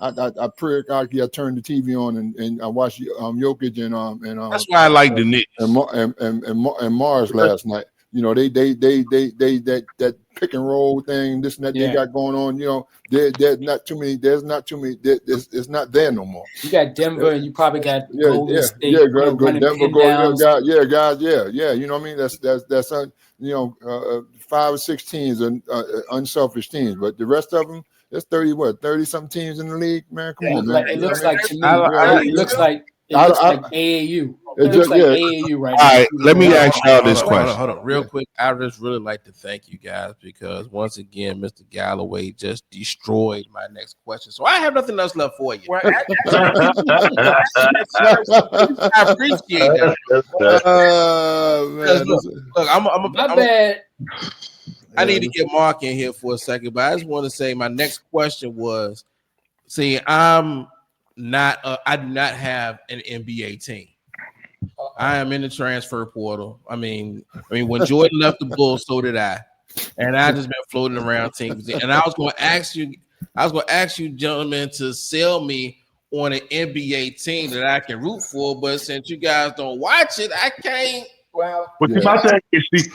I periodically I turn the TV on and I watch Jokic and that's why I like the Knicks and Mars last night. You know, they that pick and roll thing, this and that they got going on. You know, there's not too many. It's not there no more. You got Denver, and you probably got Golden State. Go Denver, guys. You know what I mean? That's you know, 5 or 6 teams are unselfish teams, but the rest of them, there's 30 something teams in the league, man. Come on, man. It looks like to me, it looks like AAU. It looks like AAU right now. All right, let me ask y'all this question. Hold on, real quick. I just really like to thank you guys because once again, Mr. Galloway just destroyed my next question. So I have nothing else left for you. I appreciate that. Look, I'm bad. I need to get Mark in here for a second, but I just want to say my next question was: see, I do not have an NBA team. I am in the transfer portal. I mean, when Jordan left the Bulls, so did I, and I just been floating around teams. And I was going to ask you, gentlemen, to sell me on an NBA team that I can root for. But since you guys don't watch it, I can't. Well, my thing is,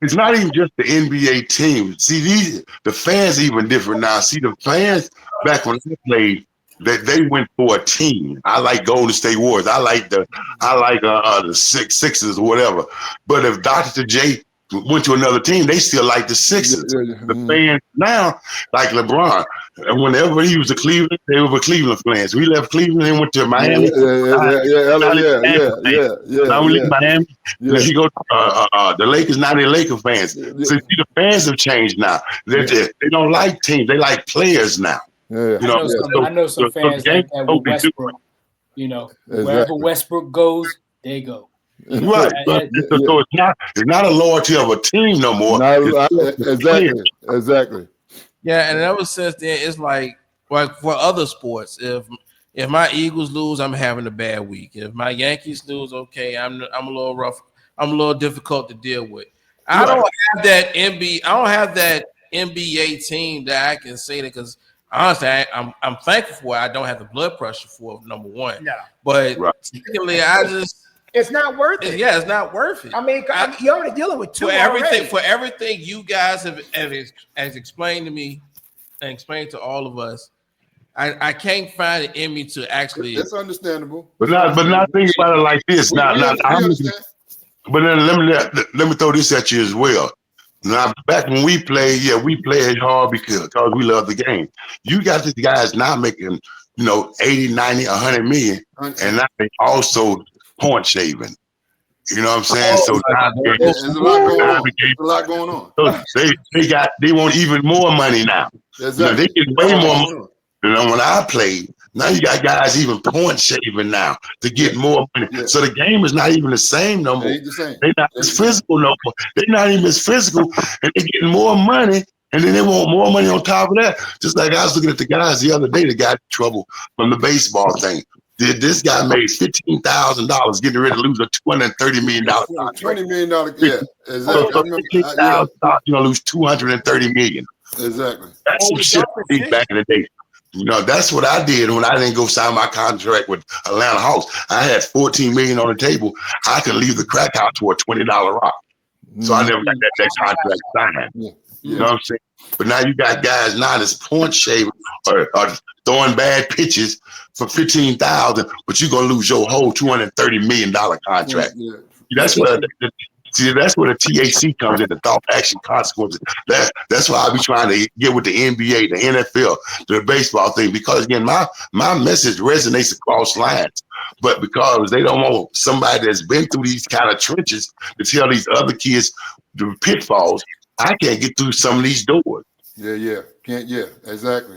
it's not even just the NBA team. See, the fans even different now. See, the fans back when I played, they went for a team. I like Golden State Warriors. I like the Sixers or whatever. But if Dr. J went to another team, they still like the Sixers. The fans now like LeBron. And whenever he was to Cleveland, they were Cleveland fans. We left Cleveland and went to Miami. Now we leave Miami. He go the Lakers. Now they're Laker fans. So see, the fans have changed now. They don't like teams. They like players now. I know some fans like that with Westbrook. You know, wherever Westbrook goes, they go. Right, so it's not a loyalty of a team no more. Exactly. Yeah, and ever since then, it's like for other sports, if my Eagles lose, I'm having a bad week. If my Yankees lose, okay, I'm a little rough. I'm a little difficult to deal with. I don't have that NBA team that I can say that because honestly, I'm thankful for it. I don't have the blood pressure for number one. Yeah, but secondly, it's not worth it. Yeah, it's not worth it. I mean, you're already dealing with two for everything you guys have explained to me and explained to all of us. I can't find it in me to actually. It's understandable. But not think about it like this. But then let me throw this at you as well. Now, back when we played hard because we love the game. You got these guys now making 80, 90, 100 million, and now they also point shaving. You know what I'm saying? There's a lot going on. So they want even more money now. They get way more money. When I played, now you got guys even point shaving now to get more money. Yeah. So the game is not even the same no more. They're not as physical no more. They're not even as physical, and they're getting more money, and then they want more money on top of that. Just like I was looking at the guys the other day that got in trouble from the baseball thing. This guy made $15,000 getting ready to lose a $230 million contract. $20 million, yeah, exactly. So $15,000, you're gonna lose $230 million. Exactly. That's some shit back in the day. That's what I did when I didn't go sign my contract with Atlanta Hawks. I had $14 million on the table. I could leave the crack house for a $20 rock. So I never got that contract signed. Yeah. You know what I'm saying? But now you got guys now that's point shaving or throwing bad pitches for $15,000, but you're gonna lose your whole $230 million contract. Yeah. That's where the THC comes in, the thought action consequences. That's why I be trying to get with the NBA, the NFL, the baseball thing, because again, my message resonates across lines. But because they don't want somebody that's been through these kind of trenches to tell these other kids the pitfalls, I can't get through some of these doors. Exactly.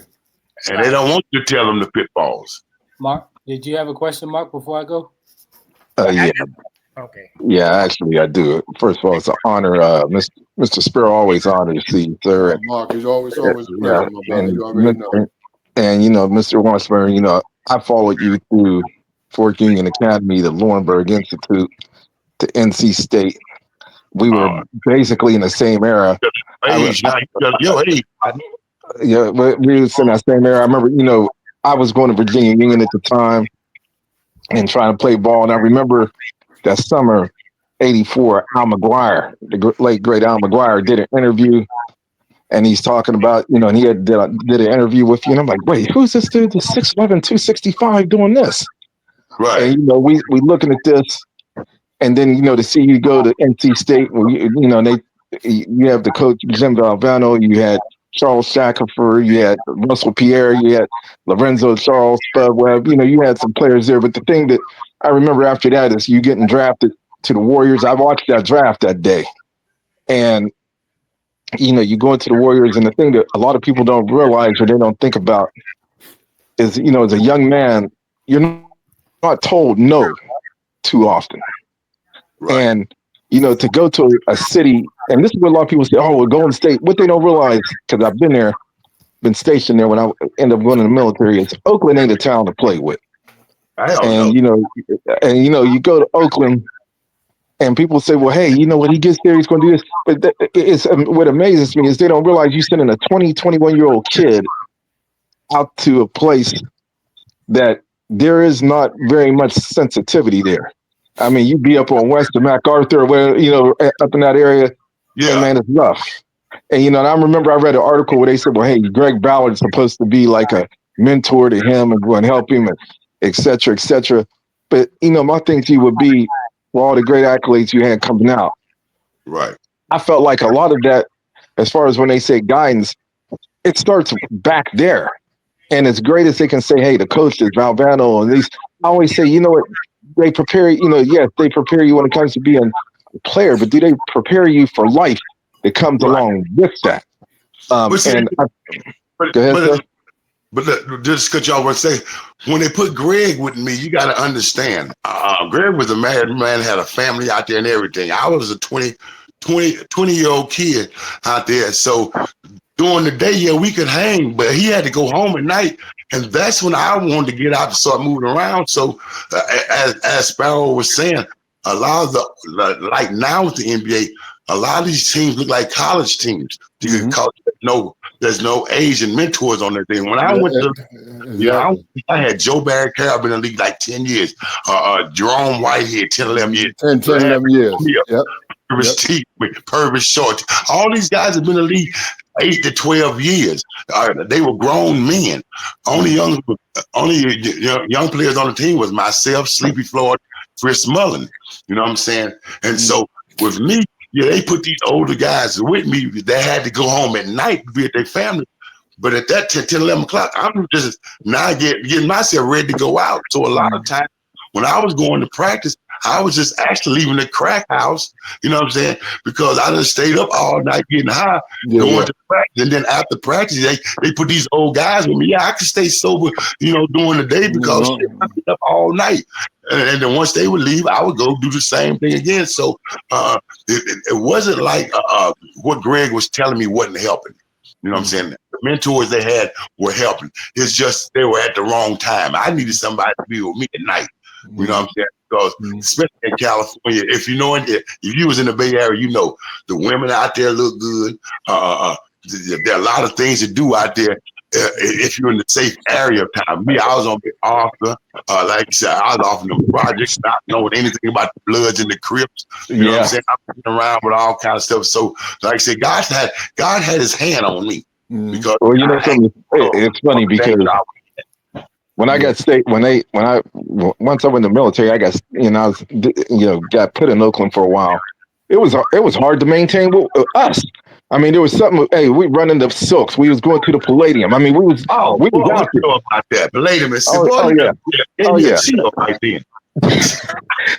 And they don't want you to tell them the pitfalls. Mark, did you have a question, Mark, before I go? Okay. Yeah, actually, I do. First of all, it's an honor. Mr. Sparrow, always honor to see you, sir. Mark, it's always a pleasure, my brother. You already know. And, Mr. Washburn, I followed you through Fort Union Academy, the Laurinburg Institute, to NC State. We were basically in the same era. Your age. Yeah, we was in that same era. I remember, I was going to Virginia Union at the time and trying to play ball. And I remember that summer, '84, Al McGuire, the late great Al McGuire, did an interview, and he's talking about, you know, and he did an interview with you, and I'm like, wait, who's this dude? The 6'11", 265 doing this? Right. And you know, we looking at this, and then, you know, to see you go to NC State, where you know, you have the coach Jim Valvano, you had Charles Shackelford, you had Russell Pierre, you had Lorenzo Charles, Spud Webb, you know, you had some players there. But the thing that I remember after that is you getting drafted to the Warriors. I watched that draft that day, and you know, you go into the Warriors, and the thing that a lot of people don't realize or they don't think about is, you know, as a young man, you're not told no too often. Right. And, you know, to go to a city, and this is what a lot of people say, oh, we're Golden State. What they don't realize, because I've been there, been stationed there when I end up going to the military, is Oakland ain't a town to play with. And, you know, you go to Oakland, and people say, well, hey, you know, when he gets there, he's going to do this. But it's what amazes me is they don't realize you're sending a 20, 21-year-old kid out to a place that there is not very much sensitivity there. I mean, you be up on Western MacArthur, where, you know, up in that area, and man, it's rough. And, you know, and I remember I read an article where they said, well, hey, Greg Ballard's supposed to be like a mentor to him and go and help him, and et cetera, et cetera. But, you know, my thing to you would be, for all the great accolades you had coming out. Right. I felt like a lot of that, as far as when they say guidance, it starts back there. And as great as they can say, hey, the coaches, Valvano, and these, I always say, you know what, they prepare, you know, yes, they prepare you when it comes to being a player, but do they prepare you for life that comes along with that? Go ahead, But just because y'all were saying, when they put Greg with me, you got to understand. Greg was a married man, had a family out there and everything. I was a 20-year-old kid out there. So during the day, yeah, we could hang, but he had to go home at night. And that's when I wanted to get out and start moving around. So as Sparrow was saying, a lot of the, like now with the NBA, a lot of these teams look like college teams. You call it, there's no Asian mentors on that thing. When I went to, I had Joe Barry Carroll been in the league like 10 years. Jerome Whitehead, 10, 11 years. 10, 11 years. Purvis Short. All these guys have been in the league 8 to 12 years. They were grown men. Only young players on the team was myself, Sleepy Floyd, Chris Mullen. You know what I'm saying? And so with me, yeah, they put these older guys with me. They had to go home at night to be with their family. But at that 10, 11 o'clock, I'm just now getting myself ready to go out. So a lot of times when I was going to practice, I was just actually leaving the crack house, you know what I'm saying? Because I just stayed up all night getting high, going to practice. And then after practice, they put these old guys with me. Yeah, I could stay sober, you know, during the day because I was up all night. And then once they would leave, I would go do the same thing again. So it wasn't like what Greg was telling me wasn't helping. You know what I'm saying? The mentors they had were helping. It's just they were at the wrong time. I needed somebody to be with me at night. You know what I'm saying? Because especially in California, if you know, if you was in the Bay Area, you know, the women out there look good. There are a lot of things to do out there if you're in the safe area of town. Me, I was on Arthur. Like I said, I was off in the projects, not knowing anything about the Bloods and the Crips. You know what I'm saying? I'm around with all kinds of stuff. So, like I said, God had His hand on me. Because you know something? It's funny because when I got once I went in the military, I got, I was, got put in Oakland for a while. It was hard to maintain us. I mean, there was something. Hey, we running the Silks. We was going to the Palladium. I mean, we was out there. About that Palladium is right then.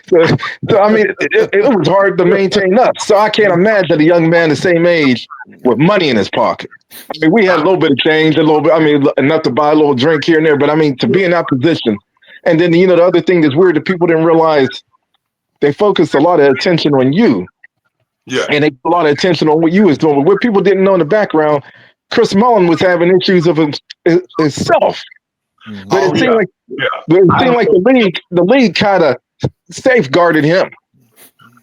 So I mean, it was hard to maintain us. So I can't imagine a young man the same age with money in his pocket. I mean, we had a little bit of change, enough to buy a little drink here and there. But I mean, to be in that position, and then the other thing that's weird that people didn't realize, they focused a lot of attention on you. Yeah. And they put a lot of attention on what you was doing. But what people didn't know in the background, Chris Mullen was having issues of himself. But it seemed like the league kind of safeguarded him.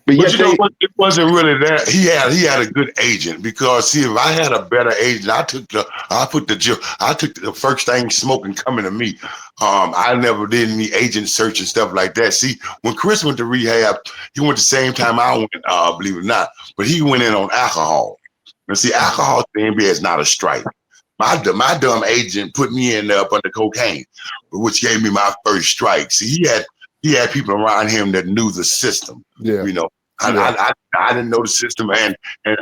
But it wasn't really that. He had a good agent, because see, if I had a better agent, I took the first thing smoking coming to me. I never did any agent search and stuff like that. See, when Chris went to rehab, he went the same time I went, believe it or not, but he went in on alcohol. And see, alcohol in the NBA is not a strike. My dumb agent put me in up under cocaine, which gave me my first strike. See, he had people around him that knew the system. Yeah. You know, I didn't know the system, and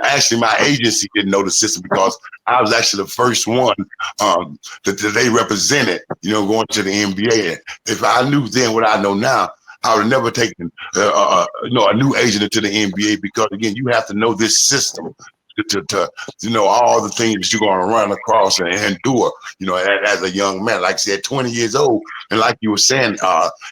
actually my agency didn't know the system, because I was actually the first one that they represented, you know, going to the NBA. If I knew then what I know now, I would have never taken a new agent into the NBA, because again, you have to know this system to know all the things that you're going to run across and endure, you know, as a young man. Like I said, 20 years old, and like you were saying,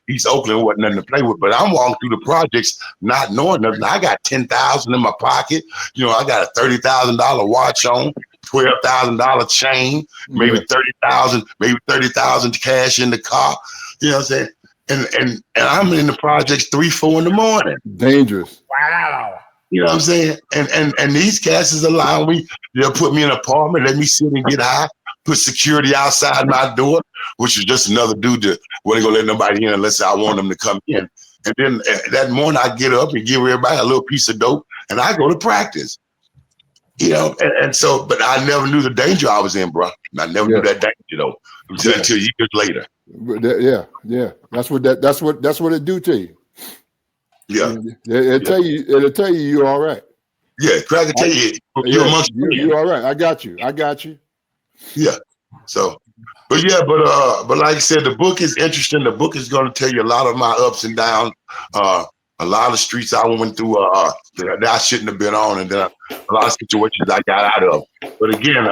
East Oakland wasn't nothing to play with, but I'm walking through the projects not knowing nothing. I got $10,000 in my pocket, you know, I got a $30,000 watch on, $12,000 chain, maybe $30,000 cash in the car, you know what I'm saying? And I'm in the projects 3-4 in the morning. Dangerous. Wow. You know what I'm saying? And these cats allow me, they'll put me in an apartment, let me sit and get high, put security outside my door, which is just another dude that wasn't gonna let nobody in unless I want them to come in. And then that morning I get up and give everybody a little piece of dope, and I go to practice. You know, and so, but I never knew the danger I was in, bro. I never knew that danger though until years later. Yeah. That's what it do to you. Yeah, it'll tell you you're all right. Yeah, crack will tell you you're all right. I got you. Yeah. So, but like I said, the book is interesting. The book is going to tell you a lot of my ups and downs, a lot of streets I went through that I shouldn't have been on, and then a lot of situations I got out of. But again,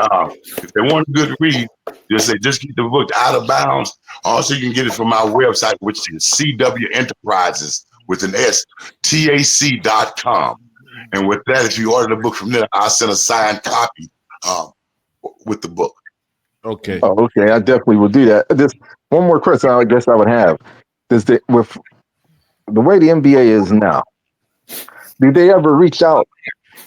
if they want a good read, just get the book Out of Bounds. Also, you can get it from my website, which is CW Enterprises with an S, TAC.com. And with that, if you order the book from there, I'll send a signed copy with the book. Okay. Oh, okay. I definitely will do that. Just one more question I guess I would have. With the way the NBA is now, did they ever reach out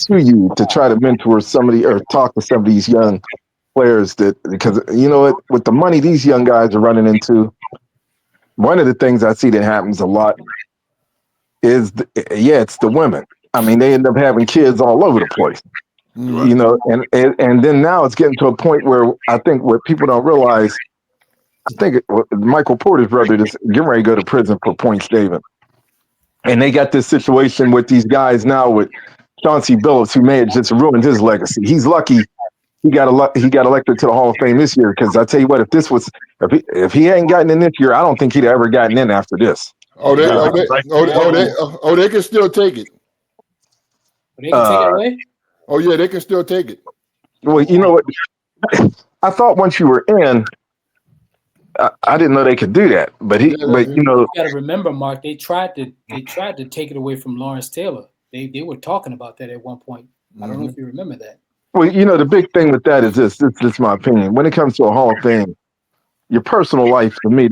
to you to try to mentor somebody or talk to some of these young players because you know what, with the money these young guys are running into, one of the things I see that happens a lot is it's the women. I mean, they end up having kids all over the place, you know, and then now it's getting to a point where I think what people don't realize, I think Michael Porter's brother is getting ready to go to prison for point staving. And they got this situation with these guys now with Chauncey Billups, who may have just ruined his legacy. He's lucky he got elected to the Hall of Fame this year, because I tell you what, if he hadn't gotten in this year, I don't think he'd ever gotten in after this. They can still take it. They can take it away? Oh yeah, they can still take it. Well, you know what? I thought once you were in, I didn't know they could do that. But you know, you got to remember, Mark. They tried to take it away from Lawrence Taylor. They were talking about that at one point. I don't know if you remember that. Well, you know, the big thing with that is this is my opinion. When it comes to a Hall of Fame, your personal life, for me,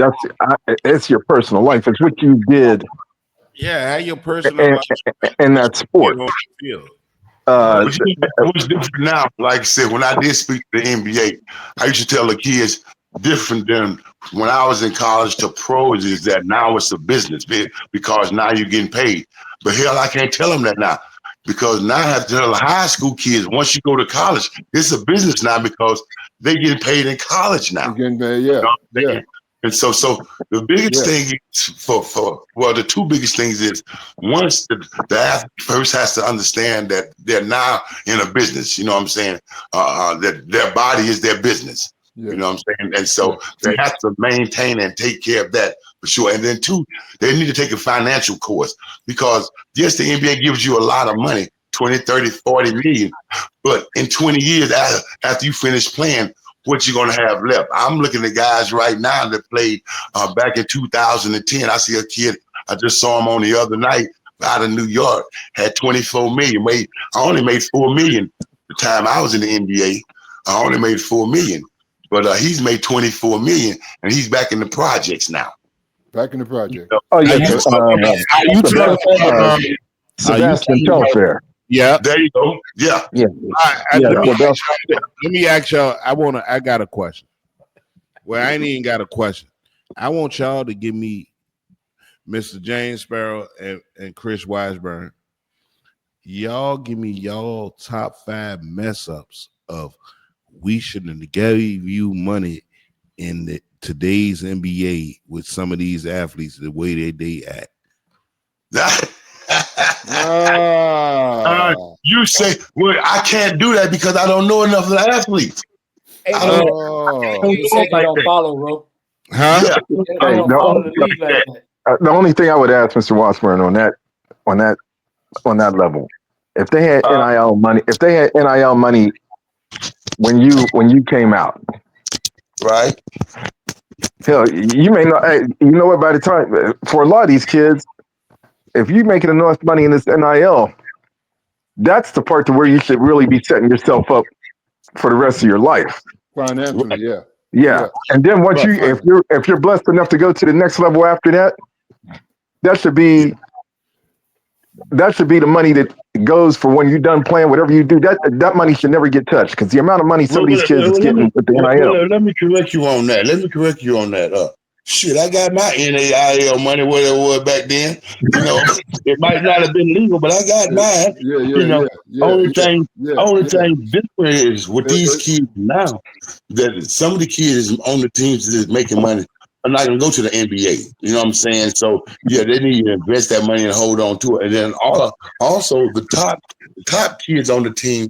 it's your personal life. It's what you did. Yeah, how your personal life in that sport. What's different now, like I said, when I did speak to the NBA, I used to tell the kids, different than when I was in college to pros, is that now it's a business because now you're getting paid. But hell, I can't tell them that now, because now I have to tell the high school kids, once you go to college, it's a business now, because they get paid in college now. Getting paid, yeah. And so the biggest thing the two biggest things is, once the athlete first has to understand that they're now in a business, you know what I'm saying? That their body is their business. Yeah. You know what I'm saying? And so they have to maintain and take care of that for sure. And then two, they need to take a financial course, because yes, the NBA gives you a lot of money, 20, 30, 40 million. But in 20 years after you finish playing, what you going to have left? I'm looking at guys right now that played back in 2010. I see a kid, I just saw him on the other night out of New York, had 24 million. I only made 4 million the time I was in the NBA. I only made 4 million. But he's made 24 million, and he's back in the projects now. Back in the project. Oh, yeah. Sebastian Telfair. Yeah. There you go. Yeah. Yeah. Let me ask y'all. I got a question. Well, I ain't even got a question. I want y'all to give me Mr. James Sparrow and Chris Washburn. Y'all give me y'all top 5 mess ups of we shouldn't have gave you money in today's NBA with some of these athletes the way they act. You say, well, I can't do that because I don't know enough of the athletes. You said they don't follow, bro. Huh? Yeah. They don't follow the league like that. The only thing I would ask Mr. Washburn on that level, if they had NIL money, when you came out, right? Hell, you may not. You know what? By the time for a lot of these kids, if you're making enough money in this NIL, that's the part to where you should really be setting yourself up for the rest of your life. Financially, yeah. Yeah. And then once if you're blessed enough to go to the next level after that, that should be the money that goes for when you're done playing whatever you do. That money should never get touched because the amount of money some of these kids is getting with the NIL. Let me correct you on that. Shit, I got my NIL money where it was back then. You know, it might not have been legal, but I got mine. Only thing different is with these kids now that some of the kids on the teams that is making money are not going to go to the NBA. You know what I'm saying? So yeah, they need to invest that money and hold on to it. And then also the top kids on the team,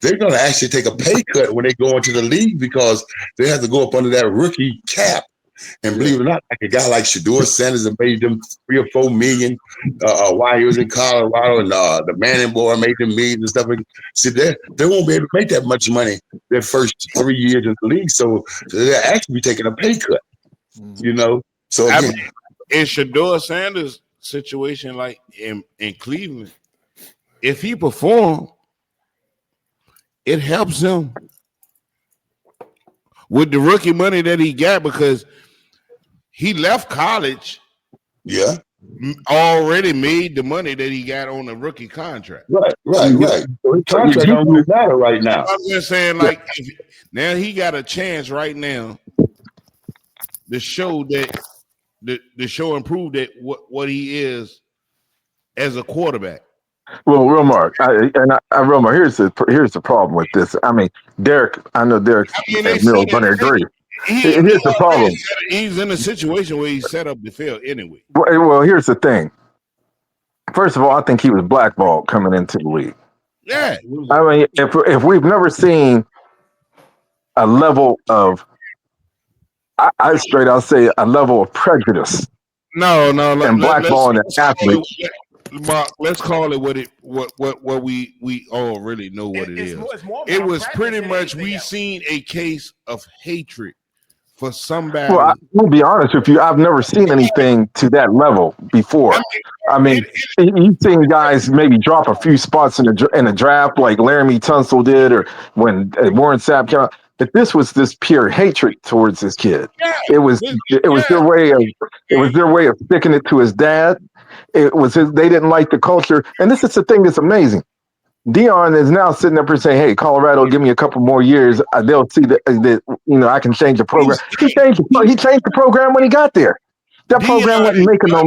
they're going to actually take a pay cut when they go into the league because they have to go up under that rookie cap. And believe it or not, like a guy like Shedeur Sanders that made them $3 or $4 million while he was in Colorado, and the Manning boy made them millions and stuff. See, they won't be able to make that much money their first 3 years in the league, so they'll actually be taking a pay cut. You know, so again, in Shedeur Sanders' situation, like in Cleveland, if he performs, it helps him with the rookie money that he got because he left college. Yeah. Already made the money that he got on the rookie contract. Right. So his contract don't really matter right now. I'm just saying, like, now he got a chance right now to show that the show and prove that what he is as a quarterback. Well, Romar, Romar, here's the problem with this. I mean, Derek, I know Derek's going to agree. Here's the problem. He's in a situation where he's set up to fail anyway. Well, here's the thing. First of all, I think he was blackballed coming into the league. Yeah. I mean, if we've never seen a level of, I'll say a level of prejudice. No. And blackballing an athlete. Mark, let's call it what we all really know what it is. It was pretty much seen a case of hatred for somebody. Well, I'll be honest with you. I've never seen anything to that level before. I mean, you've seen guys maybe drop a few spots in the draft, like Laramie Tunsil did, or when Warren Sapp came out. But this was this pure hatred towards this kid. It was their way of sticking it to his dad. They didn't like the culture, and this is the thing that's amazing. Dion is now sitting up and saying, "Hey, Colorado, give me a couple more years. They'll see that I can change the program." He changed the program when he got there. That program wasn't making no